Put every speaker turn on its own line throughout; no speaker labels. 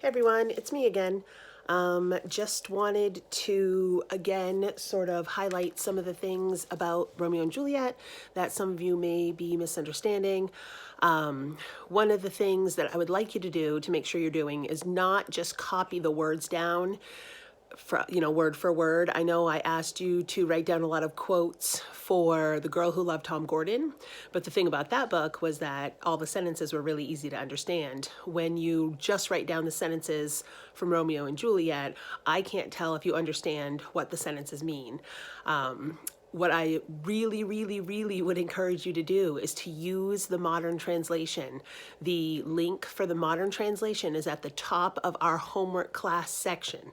Hey everyone, it's me again. Just wanted to again sort of highlight some of the things about Romeo and Juliet that some of you may be misunderstanding. One of the things that I would like you to do to make sure you're doing is not just copy the words down word for word. I know I asked you to write down a lot of quotes for The Girl Who Loved Tom Gordon, but the thing about that book was that all the sentences were really easy to understand. When you just write down the sentences from Romeo and Juliet, I can't tell if you understand what the sentences mean. What I really would encourage you to do is to use the modern translation. The link for the modern translation is at the top of our homework class section.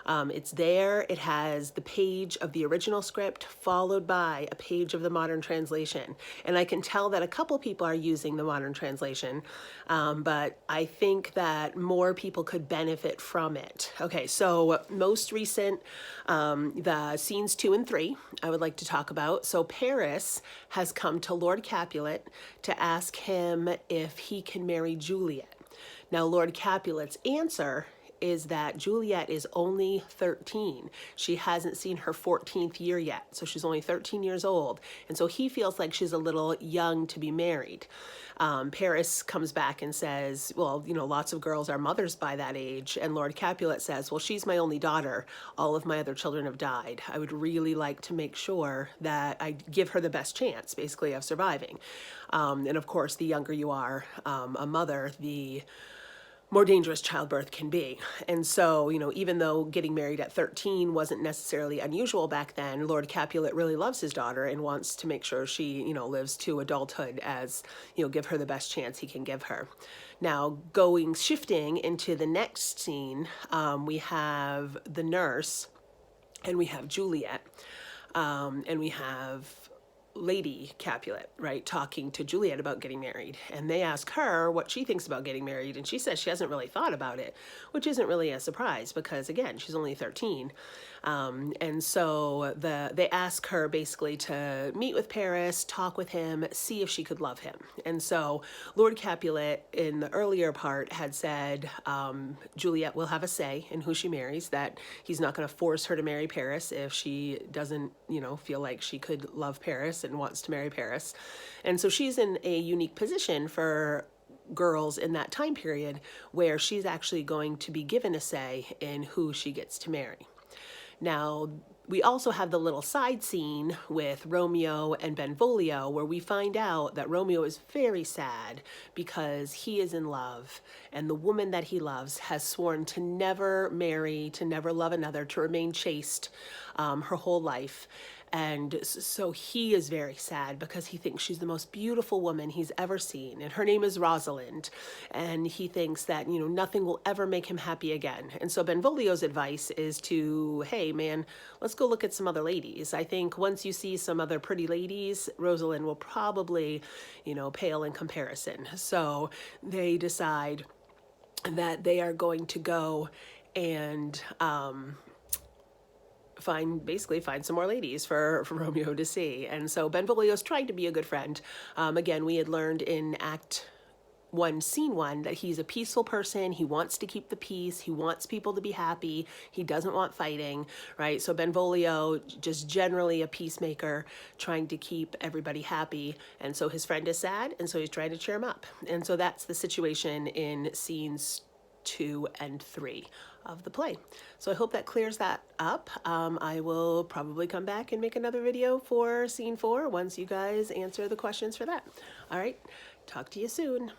It's there. It has the page of the original script followed by a page of the modern translation. And I can tell that a couple people are using the modern translation, but I think that more people could benefit from it. Okay, so most recent, the scenes 2 and 3, I would like to talk about. So Paris has come to Lord Capulet to ask him if he can marry Juliet. Now, Lord Capulet's answer is that Juliet is only 13. She hasn't seen her 14th year yet, so she's only 13 years old. And so he feels like she's a little young to be married. Paris comes back and says, well, lots of girls are mothers by that age. And Lord Capulet says, well, she's my only daughter. All of my other children have died. I would really like to make sure that I give her the best chance, basically, of surviving. And of course, the younger you are a mother, the more dangerous childbirth can be. And so, even though getting married at 13 wasn't necessarily unusual back then, Lord Capulet really loves his daughter and wants to make sure she, lives to adulthood as, give her the best chance he can give her. Now, shifting into the next scene, we have the nurse and we have Juliet, and we have Lady Capulet, right, talking to Juliet about getting married. And they ask her what she thinks about getting married. And she says she hasn't really thought about it, which isn't really a surprise because, again, she's only 13. And so they ask her basically to meet with Paris, talk with him, see if she could love him. And so Lord Capulet in the earlier part had said Juliet will have a say in who she marries, that he's not going to force her to marry Paris if she doesn't, feel like she could love Paris and wants to marry Paris. And so she's in a unique position for girls in that time period where she's actually going to be given a say in who she gets to marry. Now, we also have the little side scene with Romeo and Benvolio where we find out that Romeo is very sad because he is in love and the woman that he loves has sworn to never marry, to never love another, to remain chaste her whole life. And so he is very sad because he thinks she's the most beautiful woman he's ever seen. And her name is Rosalind. And he thinks that, nothing will ever make him happy again. And so Benvolio's advice is to, hey, man, let's go look at some other ladies. I think once you see some other pretty ladies, Rosalind will probably, pale in comparison. So they decide that they are going to go and find some more ladies for Romeo to see. And so Benvolio's trying to be a good friend. Again, we had learned in Act 1, Scene 1, that he's a peaceful person. He wants to keep the peace. He wants people to be happy. He doesn't want fighting, right? So Benvolio, just generally a peacemaker, trying to keep everybody happy. And so his friend is sad, and so he's trying to cheer him up. And so that's the situation in scenes 2 and 3 of the play. So I hope that clears that up. I will probably come back and make another video for scene 4 once you guys answer the questions for that. All right, talk to you soon.